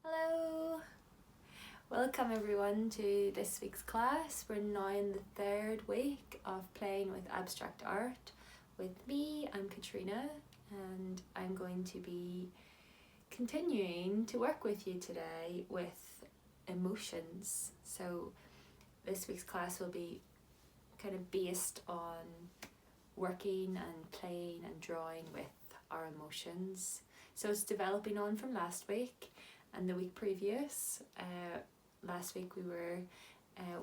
Hello! Welcome everyone to this week's class. We're now in the third week of playing with abstract art. With me, I'm Katrina, and I'm going to be continuing to work with you today with emotions. So this week's class will be kind of based on working and playing and drawing with our emotions. So it's developing on from last week and the week previous. Last week we were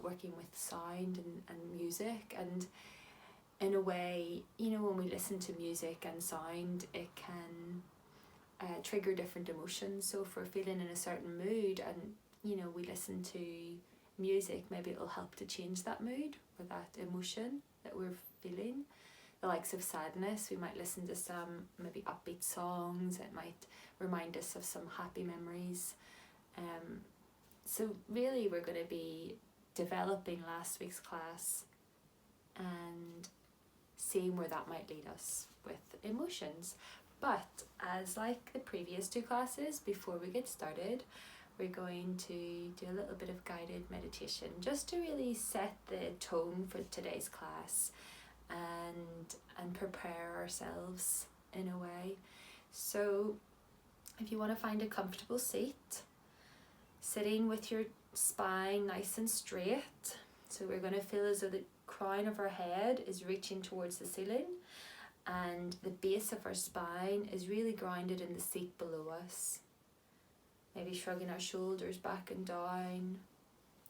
working with sound and music, and in a way, when we listen to music and sound, it can trigger different emotions. So if we're feeling in a certain mood and we listen to music, maybe it'll help to change that mood or that emotion that we're feeling. The likes of sadness, we might listen to some maybe upbeat songs. It might remind us of some happy memories. So really we're going to be developing last week's class and seeing where that might lead us with emotions. But as like the previous two classes, before we get started, we're going to do a little bit of guided meditation just to really set the tone for today's class and prepare ourselves in a way. So if you want to find a comfortable seat, sitting with your spine nice and straight. So we're going to feel as though the crown of our head is reaching towards the ceiling and the base of our spine is really grounded in the seat below us. Maybe shrugging our shoulders back and down,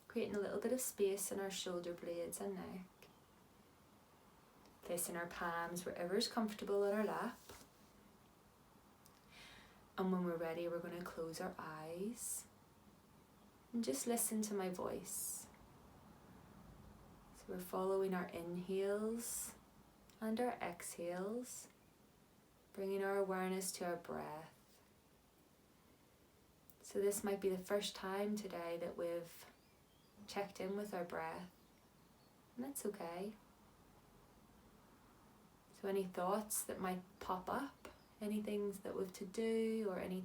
creating a little bit of space in our shoulder blades and neck. Placing our palms wherever is comfortable on our lap. And when we're ready, we're going to close our eyes and just listen to my voice. So we're following our inhales and our exhales, bringing our awareness to our breath. So this might be the first time today that we've checked in with our breath, and that's okay. So any thoughts that might pop up, any things that we've to do, or any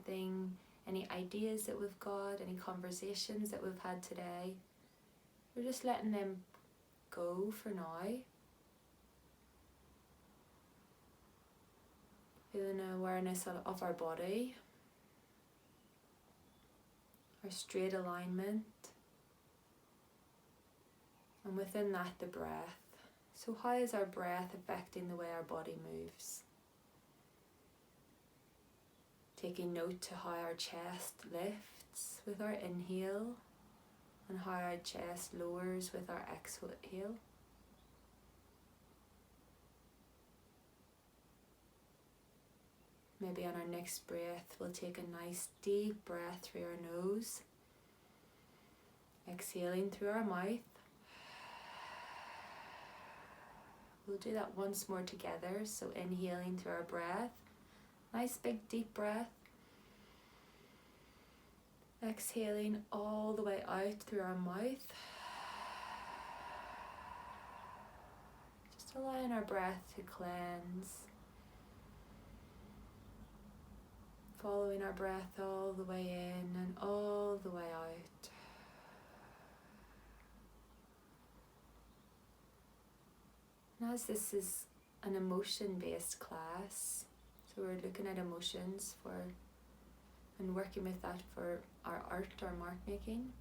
ideas that we've got, any conversations that we've had today, we're just letting them go for now. Feeling an awareness of our body, our straight alignment, and within that the breath. So how is our breath affecting the way our body moves? Taking note to how our chest lifts with our inhale and how our chest lowers with our exhale. Maybe on our next breath, we'll take a nice deep breath through our nose, exhaling through our mouth. We'll do that once more together. So inhaling through our breath, nice big deep breath. Exhaling all the way out through our mouth. Just allowing our breath to cleanse. Following our breath all the way in and all the way out. And as this is an emotion-based class, so we're looking at emotions and working with that for our art or mark making,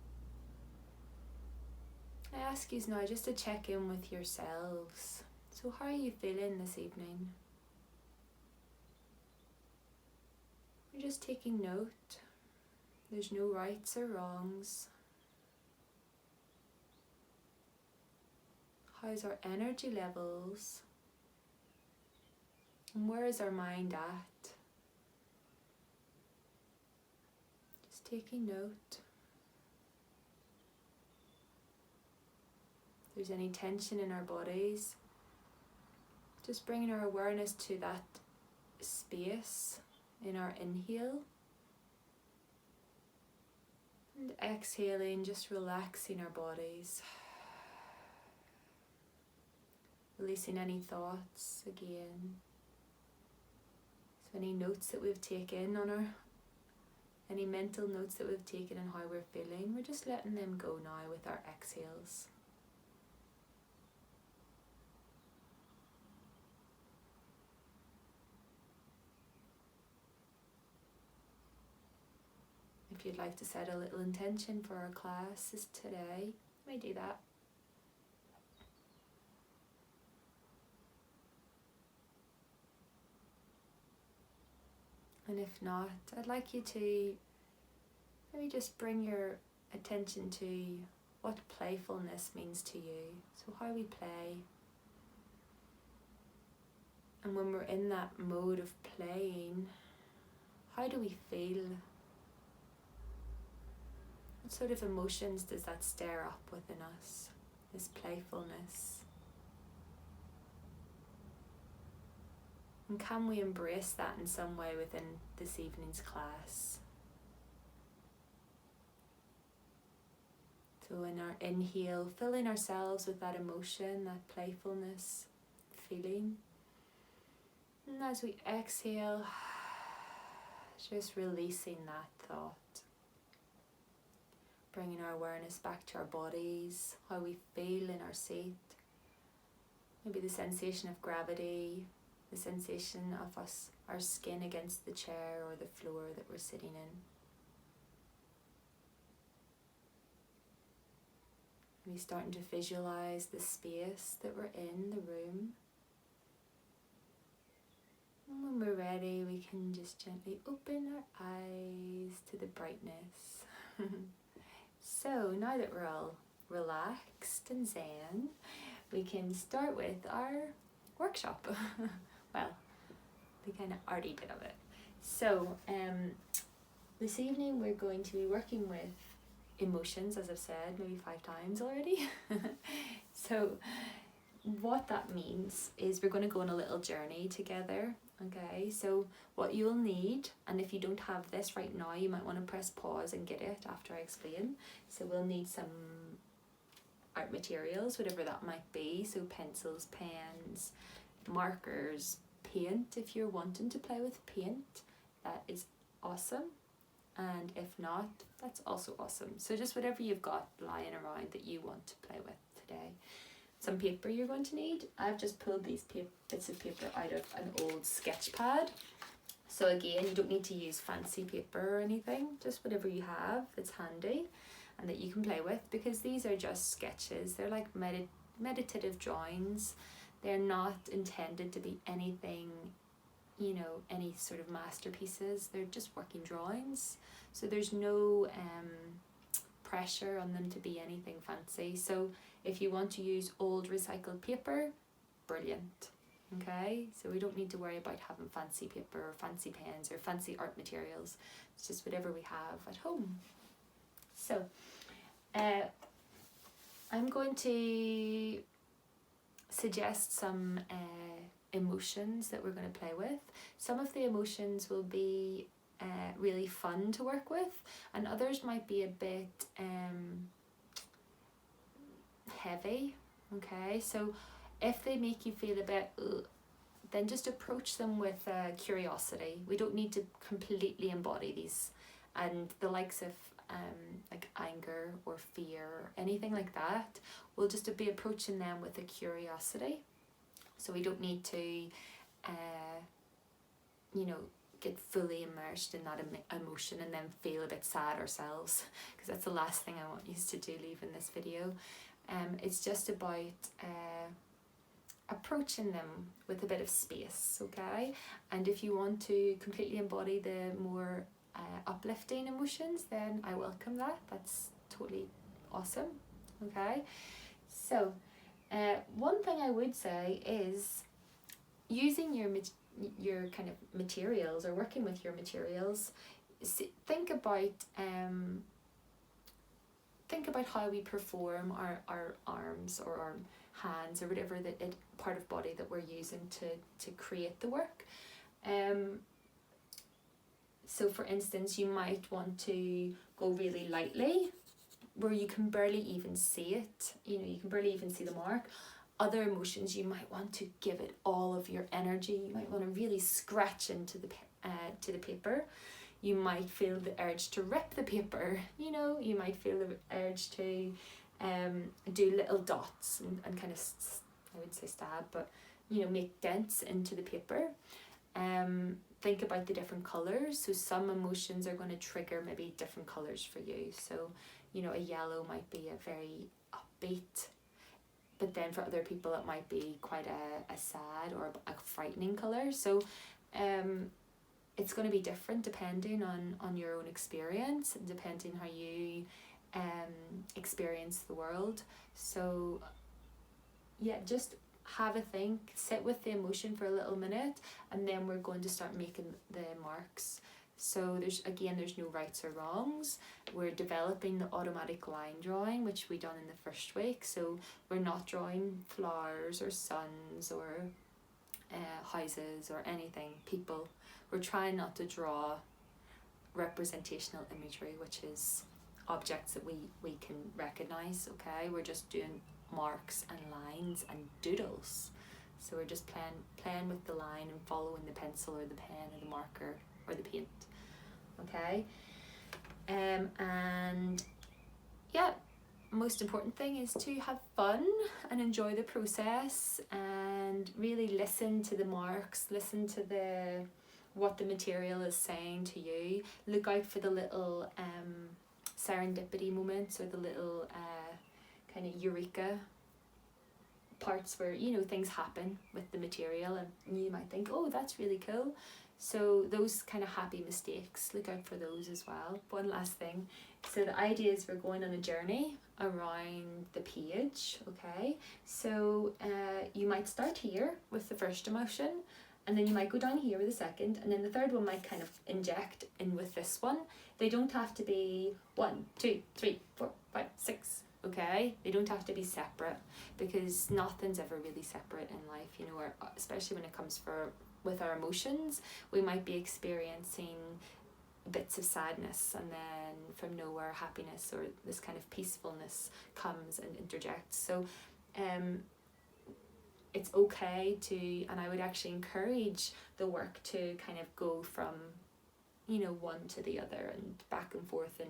I ask you now just to check in with yourselves. So how are you feeling this evening? You're just taking note. There's no rights or wrongs. How's our energy levels? And where is our mind at? Just taking note. If there's any tension in our bodies, just bringing our awareness to that space in our inhale. And exhaling, just relaxing our bodies. Releasing any thoughts again. So any notes that we've taken on our Any mental notes that we've taken and how we're feeling, we're just letting them go now with our exhales. If you'd like to set a little intention for our classes today, you may do that. And if not, I'd like you to maybe just bring your attention to what playfulness means to you. So how we play. And when we're in that mode of playing, how do we feel? What sort of emotions does that stir up within us, this playfulness? And can we embrace that in some way within this evening's class? So in our inhale, filling ourselves with that emotion, that playfulness, feeling. And as we exhale, just releasing that thought. Bringing our awareness back to our bodies, how we feel in our seat. Maybe the sensation of gravity, the sensation of our skin against the chair or the floor that we're sitting in. Maybe starting to visualize the space that we're in, the room. And when we're ready, we can just gently open our eyes to the brightness. So now that we're all relaxed and zen, we can start with our workshop. Well, we kind of already did of it. So this evening we're going to be working with emotions, as I've said maybe 5 times already. So what that means is we're going to go on a little journey together. Okay, so what you'll need, and if you don't have this right now, you might want to press pause and get it after I explain. So we'll need some art materials, whatever that might be. So pencils, pens, markers, paint. If you're wanting to play with paint, that is awesome. And if not, that's also awesome. So just whatever you've got lying around that you want to play with today. Some paper you're going to need. I've just pulled these bits of paper out of an old sketch pad. So again, you don't need to use fancy paper or anything, just whatever you have that's handy and that you can play with, because these are just sketches. They're like meditative drawings. They're not intended to be anything, you know, any sort of masterpieces. They're just working drawings. So there's no pressure on them to be anything fancy. So if you want to use old recycled paper, brilliant. Okay, so we don't need to worry about having fancy paper or fancy pens or fancy art materials. It's just whatever we have at home. So I'm going to suggest some emotions that we're going to play with. Some of the emotions will be really fun to work with, and others might be a bit heavy. Okay, so if they make you feel a bit then just approach them with curiosity. We don't need to completely embody these, and the likes of like anger or fear or anything like that, we'll just be approaching them with a curiosity. So we don't need to you know, get fully immersed in that emotion and then feel a bit sad ourselves, because that's the last thing I want you to do leaving this video. It's just about approaching them with a bit of space, okay? And if you want to completely embody the more uplifting emotions, then I welcome that. That's totally awesome, okay? So one thing I would say is using your kind of materials, or working with your materials. Think about how we perform our arms or our hands or whatever part of body that we're using to create the work. So for instance, you might want to go really lightly where you can barely even see it, you know, you can barely even see the mark. Other emotions, you might want to give it all of your energy. You might want to really scratch into the paper. you might feel the urge to rip the paper, you know, you might feel the urge to do little dots and kind of, I would say stab, but, you know, make dents into the paper. Think about the different colours. So some emotions are going to trigger maybe different colours for you. So, you know, a yellow might be a very upbeat, but then for other people it might be quite a sad or a frightening colour. So it's going to be different depending on your own experience, depending how you experience the world. So yeah, just have a think, sit with the emotion for a little minute, and then we're going to start making the marks. So there's no rights or wrongs. We're developing the automatic line drawing, which we done in the first week. So we're not drawing flowers or suns or houses or anything, people. We're trying not to draw representational imagery, which is objects that we can recognize, okay? We're just doing marks and lines and doodles. So we're just playing with the line and following the pencil or the pen or the marker or the paint, okay? And yeah, most important thing is to have fun and enjoy the process and really listen to the marks, listen to what the material is saying to you. Look out for the little serendipity moments or the little kind of eureka parts where, you know, things happen with the material and you might think, oh, that's really cool. So those kind of happy mistakes, look out for those as well. One last thing, so the idea is we're going on a journey around the page, okay? So you might start here with the first emotion, and then you might go down here with the second, and then the third one might kind of inject in with this one. They don't have to be 1, 2, 3, 4, 5, 6, okay? They don't have to be separate, because nothing's ever really separate in life, you know, or especially when it comes with our emotions. We might be experiencing bits of sadness, and then from nowhere happiness or this kind of peacefulness comes and interjects. So it's okay to, and I would actually encourage the work to kind of go from, you know, one to the other and back and forth and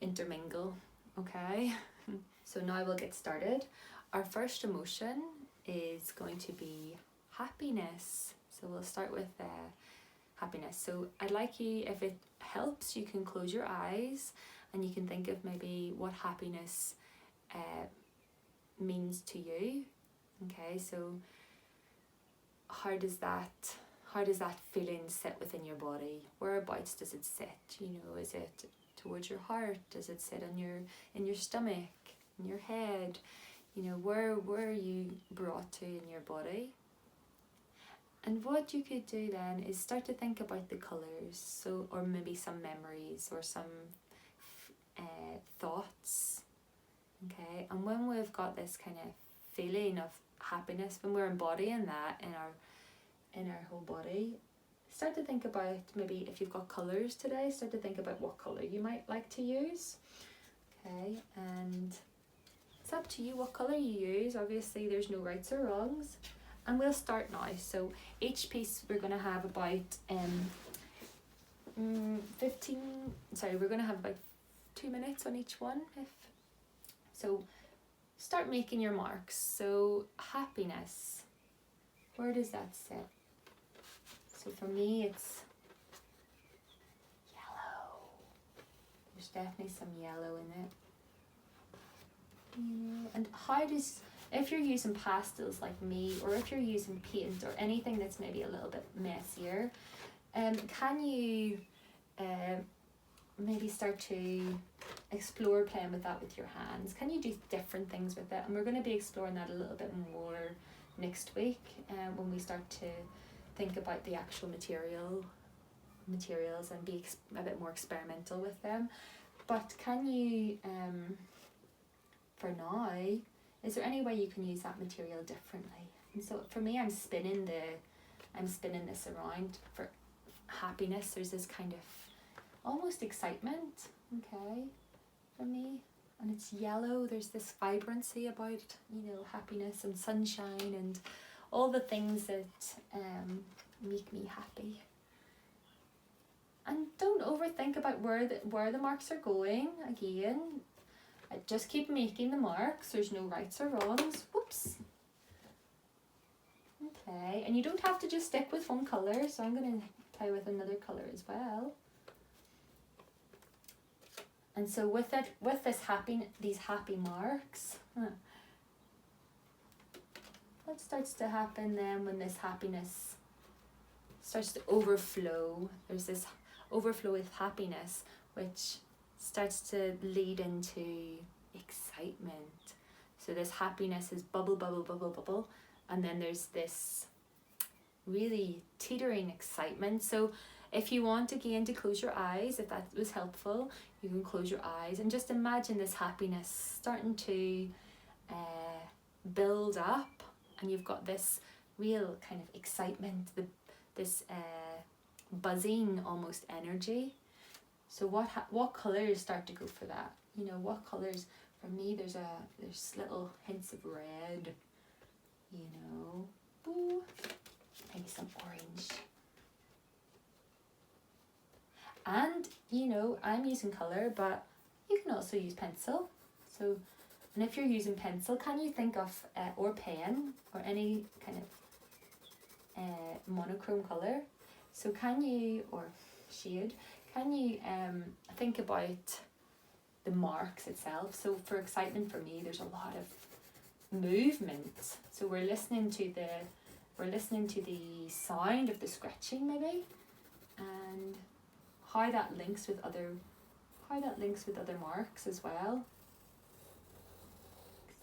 intermingle, okay? So now we'll get started. Our first emotion is going to be happiness. So we'll start with happiness. So I'd like you, if it helps, you can close your eyes and you can think of maybe what happiness means to you. Okay, so how does that feeling sit within your body? Whereabouts does it sit? You know, is it towards your heart? Does it sit in your stomach, in your head? You know, where are you brought to in your body? And what you could do then is start to think about the colours, so, or maybe some memories or some thoughts. Okay, and when we've got this kind of feeling of happiness, when we're embodying that in our whole body, start to think about, maybe if you've got colours today, start to think about what colour you might like to use. Okay, and it's up to you what colour you use. Obviously there's no rights or wrongs, and we'll start now. So each piece we're going to have about we're going to have about 2 minutes on each one. So start making your marks. So happiness, where does that sit? So for me it's yellow. There's definitely some yellow in it. And if you're using pastels like me, or if you're using paint or anything that's maybe a little bit messier, can you maybe start to explore playing with that with your hands? Can you do different things with it? And we're going to be exploring that a little bit more next week when we start to think about the actual materials and be a bit more experimental with them. But can you, for now, is there any way you can use that material differently? And so for me, I'm spinning this around for happiness. There's this kind of almost excitement, okay, for me, and it's yellow. There's this vibrancy about, you know, happiness and sunshine and all the things that make me happy. And don't think about where the marks are going. Again, I just keep making the marks. There's no rights or wrongs. Whoops. Okay, and you don't have to just stick with one colour, so I'm going to play with another colour as well. And so with these happy marks, what starts to happen then when this happiness starts to overflow? There's this overflow with happiness, which starts to lead into excitement. So this happiness is bubble, bubble, bubble, bubble, and then there's this really teetering excitement. So if you want again to close your eyes, if that was helpful, you can close your eyes and just imagine this happiness starting to build up, and you've got this real kind of excitement, this buzzing almost energy. So what colours start to go for that? You know, what colours? For me, there's little hints of red. You know, ooh, maybe some orange. And you know, I'm using colour, but you can also use pencil. So, and if you're using pencil, can you think of or pen or any kind of monochrome colour? So can you, or shade, can you think about the marks itself? So for excitement, for me, there's a lot of movement. So we're listening to the sound of the scratching maybe, and how that links with other marks as well.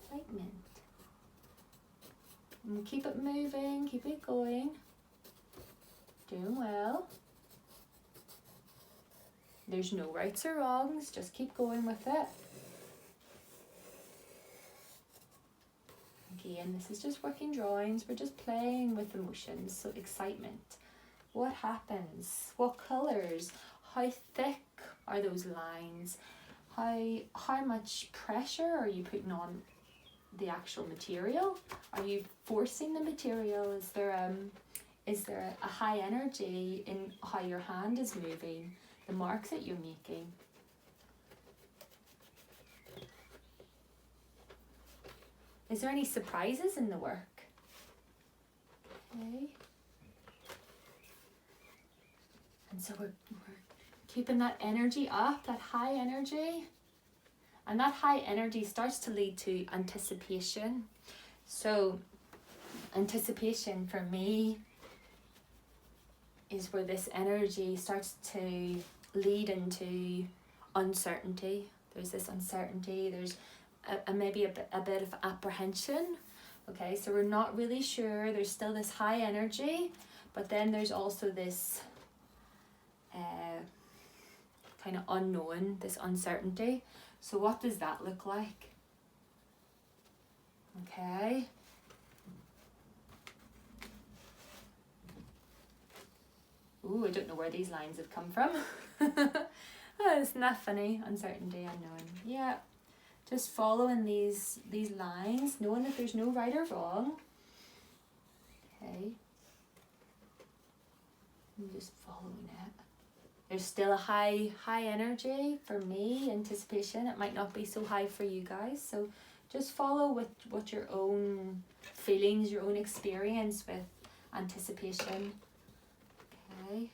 Excitement. And keep it moving, keep it going. Doing well. There's no rights or wrongs, just keep going with it. Again, this is just working drawings, we're just playing with emotions. So excitement. What happens? What colours? How thick are those lines? How much pressure are you putting on the actual material? Are you forcing the material? Is there a high energy in how your hand is moving, the marks that you're making? Is there any surprises in the work? Okay. And so we're keeping that energy up, that high energy. And that high energy starts to lead to anticipation. So anticipation for me is where this energy starts to lead into uncertainty. There's this uncertainty, there's maybe a bit of apprehension. Okay, so we're not really sure. There's still this high energy, but then there's also this kind of unknown, this uncertainty. So what does that look like? Okay. Ooh, I don't know where these lines have come from. Oh, isn't that funny? Uncertainty, unknown. Yeah. Just following these lines, knowing that there's no right or wrong. Okay. I'm just following it. There's still a high energy for me, anticipation. It might not be so high for you guys. So just follow with what your own feelings, your own experience with anticipation. Okay.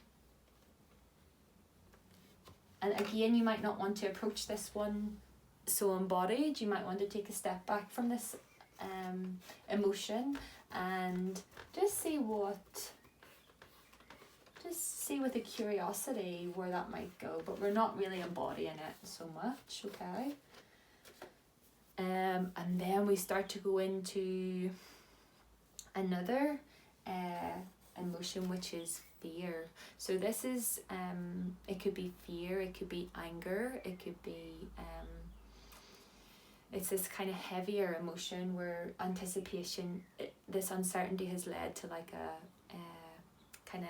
And again, you might not want to approach this one so embodied. You might want to take a step back from this emotion and just see with a curiosity where that might go, but we're not really embodying it so much. Okay. And then we start to go into another emotion, which is fear. So this is it could be fear, it could be anger, it could be it's this kind of heavier emotion where anticipation, this uncertainty has led to like a kind of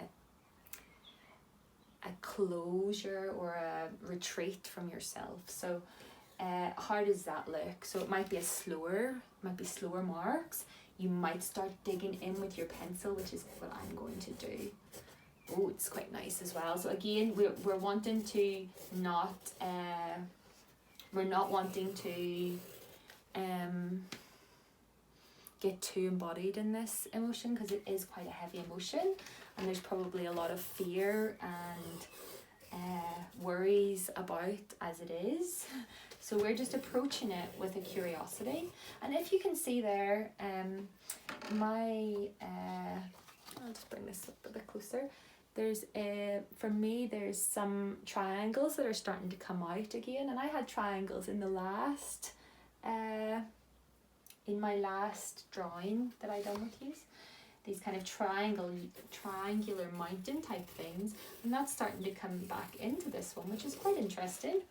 a closure or a retreat from yourself. So how does that look? So it might be slower marks. You might start digging in with your pencil, which is what I'm going to do. oh, it's quite nice as well. So again, we're wanting to not, we're not wanting to get too embodied in this emotion, because it is quite a heavy emotion, and there's probably a lot of fear and worries about as it is. So we're just approaching it with a curiosity. And if you can see there, I'll just bring this up a bit closer. There's for me, there's some triangles that are starting to come out again, and I had triangles in the last in my last drawing that I done with you, these kind of triangular mountain type things, and that's starting to come back into this one, which is quite interesting.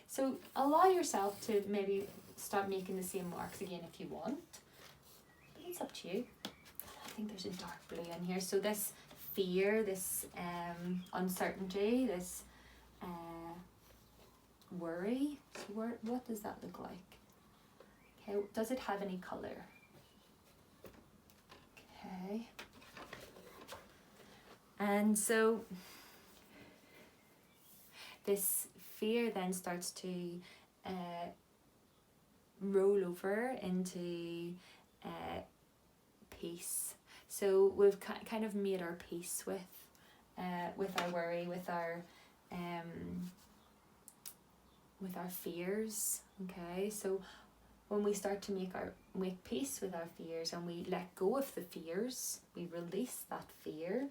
So allow yourself to maybe start making the same marks again if you want. It's up to you. I think there's a dark blue in here. So this fear, this uncertainty, this worry. So what does that look like? Okay, does it have any color? Okay. And so this fear then starts to roll over into peace. So we've kind of made our peace with our worry, with our fears. Okay, so when we start to make peace with our fears and we let go of the fears, we release that fear.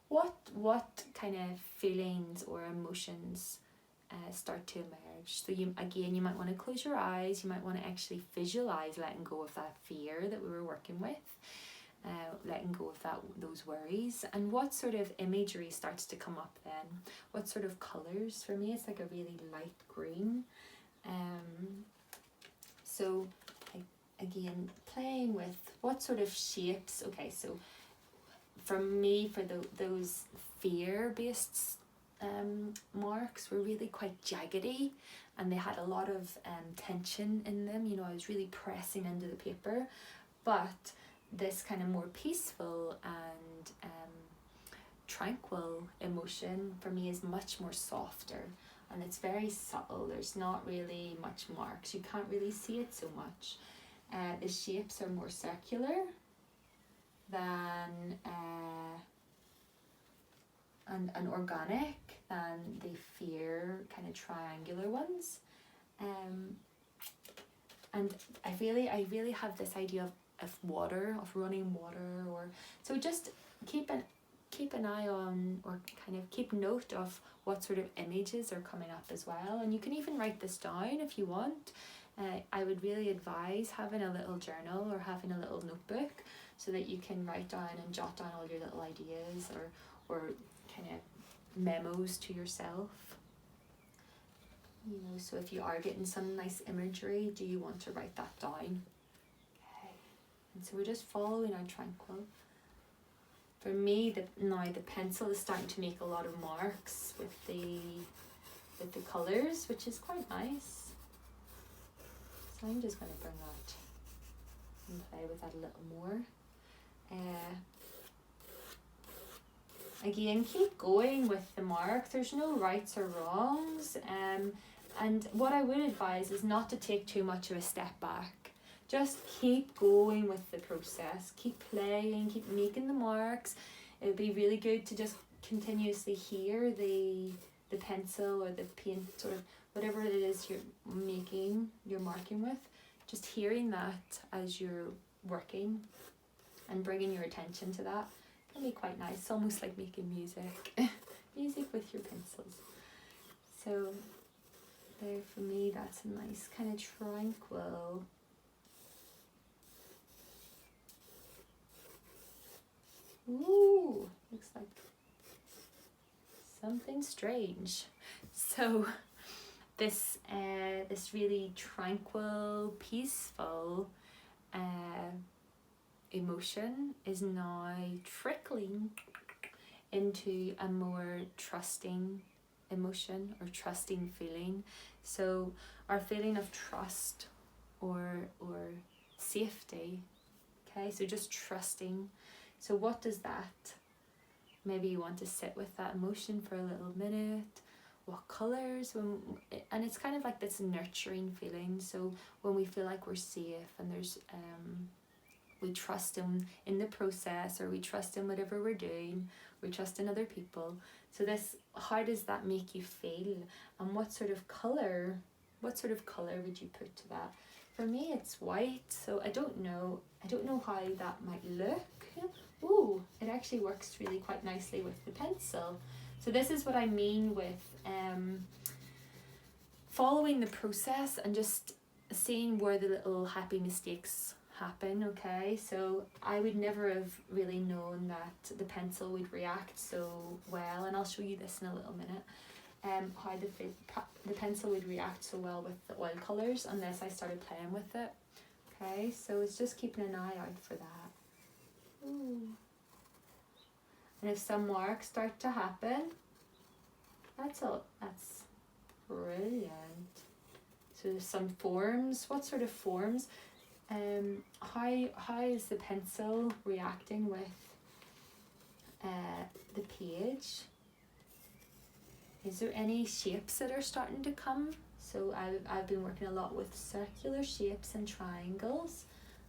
What kind of feelings or emotions start to emerge? So you might want to close your eyes. You might want to actually visualize letting go of that fear that we were working with, letting go of those worries. And what sort of imagery starts to come up then? What sort of colors? For me, it's like a really light green. So again, playing with what sort of shapes. Okay, so for me, for those fear-based marks were really quite jaggedy, and they had a lot of tension in them. You know, I was really pressing into the paper, but this kind of more peaceful and tranquil emotion for me is much more softer, and it's very subtle. There's not really much marks. You can't really see it so much. The shapes are more circular than and organic than the fear kind of triangular ones. And I really have this idea of water, of running water, or so just keep an eye on, or kind of keep note of what sort of images are coming up as well. And you can even write this down if you want. I would really advise having a little journal or having a little notebook so that you can write down and jot down all your little ideas or kind of memos to yourself. You know, so if you are getting some nice imagery, do you want to write that down? Okay. And so we're just following our tranquil. For me, the pencil is starting to make a lot of marks with the colours, which is quite nice. So I'm just going to bring that and play with that a little more. Again, keep going with the mark. There's no rights or wrongs. And what I would advise is not to take too much of a step back. Just keep going with the process. Keep playing, keep making the marks. It would be really good to just continuously hear the pencil or the paint or whatever it is you're marking with. Just hearing that as you're working and bringing your attention to that can be quite nice. It's almost like making music. Music with your pencils. So there, for me, that's a nice kind of tranquil. Ooh, looks like something strange. So this really tranquil, peaceful emotion is now trickling into a more trusting emotion or trusting feeling. So our feeling of trust or safety. Okay, so just trusting. So what does that maybe you want to sit with that emotion for a little minute. What colours, and it's kind of like this nurturing feeling. So when we feel like we're safe and there's we trust in the process, or we trust in whatever we're doing, we trust in other people. So this, how does that make you feel, and what sort of colour would you put to that? For me it's white, so I don't know how that might look. Ooh, it actually works really quite nicely with the pencil. So this is what I mean with following the process and just seeing where the little happy mistakes happen. Okay, so I would never have really known that the pencil would react so well, and I'll show you this in a little minute, how the pencil would react so well with the oil colours unless I started playing with it. Okay, so it's just keeping an eye out for that. Ooh. And if some marks start to happen, that's brilliant. So there's some forms. What sort of forms? How is the pencil reacting with the page? Is there any shapes that are starting to come? So I've been working a lot with circular shapes and triangles.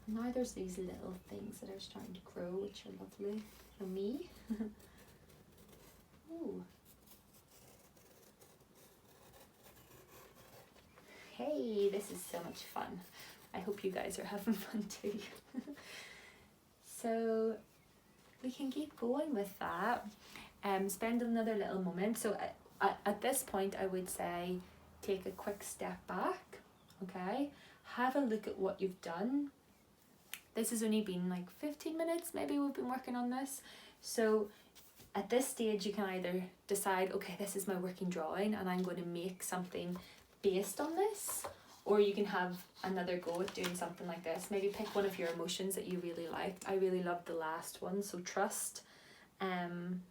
And now there's these little things that are starting to grow, which are lovely for me. Ooh. Hey, this is so much fun. I hope you guys are having fun too. So we can keep going with that. Spend another little moment. So at this point I would say take a quick step back. Okay, have a look at what you've done. This has only been like 15 minutes maybe we've been working on this. So at this stage you can either decide, okay, this is my working drawing and I'm going to make something based on this, or you can have another go at doing something like this. Maybe pick one of your emotions that you really liked. I really loved the last one, so trust and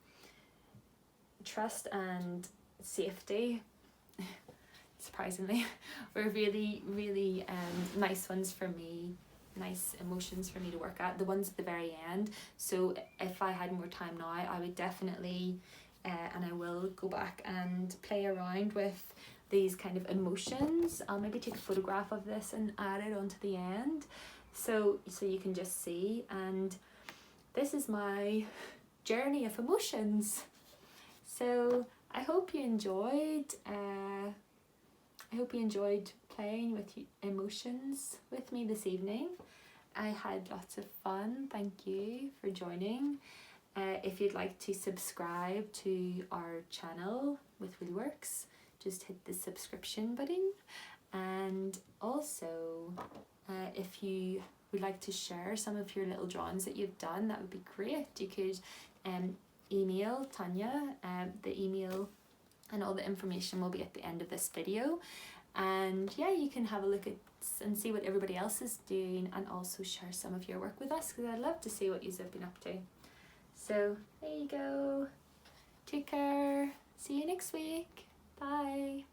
safety, surprisingly, were really nice ones for me, nice emotions for me to work at, the ones at the very end. So if I had more time now, I would definitely and I will go back and play around with these kind of emotions. I'll maybe take a photograph of this and add it onto the end, so you can just see. And this is my journey of emotions. So I hope you enjoyed. I hope you enjoyed playing with emotions with me this evening. I had lots of fun. Thank you for joining. If you'd like to subscribe to our channel with Wheelworks, just hit the subscription button. And also if you would like to share some of your little drawings that you've done, that would be great. You could email Tanya. The email and all the information will be at the end of this video, and yeah, you can have a look at and see what everybody else is doing, and also share some of your work with us, because I'd love to see what you've been up to. So there you go. Take care. See you next week. Bye.